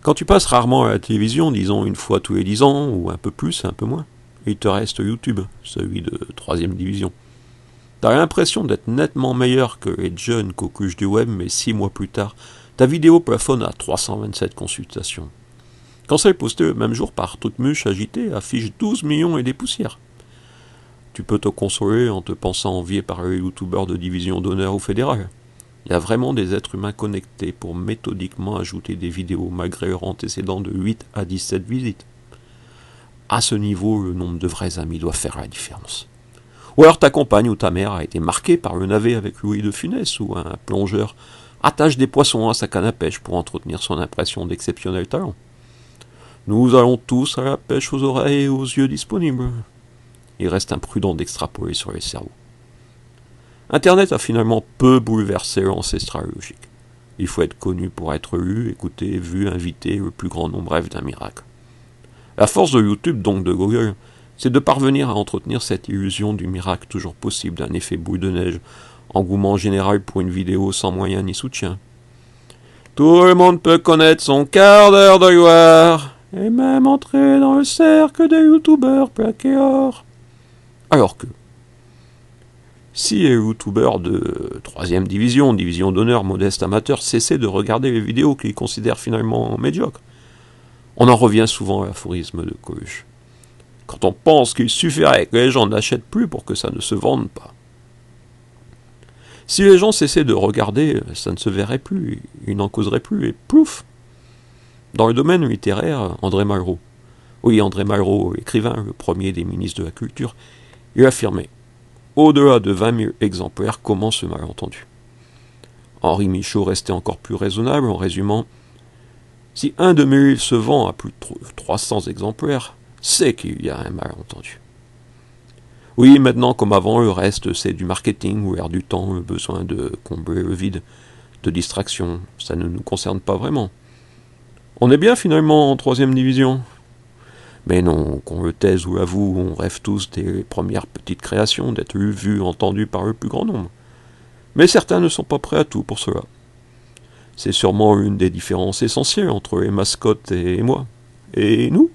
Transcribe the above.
Quand tu passes rarement à la télévision, disons une fois tous les 10 ans, ou un peu plus, un peu moins, il te reste YouTube, celui de 3ème division. T'as l'impression d'être nettement meilleur que les jeunes coqueuches du web, mais 6 mois plus tard, ta vidéo plafonne à 327 consultations. Quand celle postée le même jour par Trucmuche agité affiche 12 millions et des poussières. Tu peux te consoler en te pensant envié par les youtubeurs de division d'honneur ou fédérale. Il y a vraiment des êtres humains connectés pour méthodiquement ajouter des vidéos malgré leur antécédent de 8 à 17 visites. À ce niveau, le nombre de vrais amis doit faire la différence. Ou alors ta compagne ou ta mère a été marquée par le navet avec Louis de Funès, ou un plongeur attache des poissons à sa canne à pêche pour entretenir son impression d'exceptionnel talent. Nous allons tous à la pêche aux oreilles et aux yeux disponibles. Il reste imprudent d'extrapoler sur les cerveaux. Internet a finalement peu bouleversé l'ancestral logique. Il faut être connu pour être lu, écouté, vu, invité, le plus grand nombre rêve d'un miracle. La force de YouTube, donc de Google, c'est de parvenir à entretenir cette illusion du miracle toujours possible d'un effet boule de neige, engouement général pour une vidéo sans moyens ni soutien. Tout le monde peut connaître son quart d'heure de gloire, et même entrer dans le cercle des youtubeurs plaqués or. Alors que, si les youtubeurs de 3ème division, division d'honneur, modeste amateur, cessaient de regarder les vidéos qu'ils considèrent finalement médiocres, on en revient souvent à l'aphorisme de Coluche. Quand on pense qu'il suffirait que les gens n'achètent plus pour que ça ne se vende pas. Si les gens cessaient de regarder, ça ne se verrait plus, ils n'en causeraient plus, et plouf. Dans le domaine littéraire, André Malraux. Oui, André Malraux, écrivain, le premier des ministres de la Culture, il affirmait « Au-delà de 20 000 exemplaires, comment ce malentendu ?» Henri Michaud restait encore plus raisonnable en résumant « Si un de mes livres se vend à plus de 300 exemplaires, c'est qu'il y a un malentendu. » Oui, maintenant, comme avant, le reste, c'est du marketing, ou l'air du temps, le besoin de combler le vide, de distraction. Ça ne nous concerne pas vraiment. On est bien, finalement, en 3ème division. Mais non, qu'on le taise ou l'avoue, on rêve tous des premières petites créations, d'être lus, vus, entendus par le plus grand nombre. Mais certains ne sont pas prêts à tout pour cela. C'est sûrement une des différences essentielles entre les mascottes et moi. Et nous ?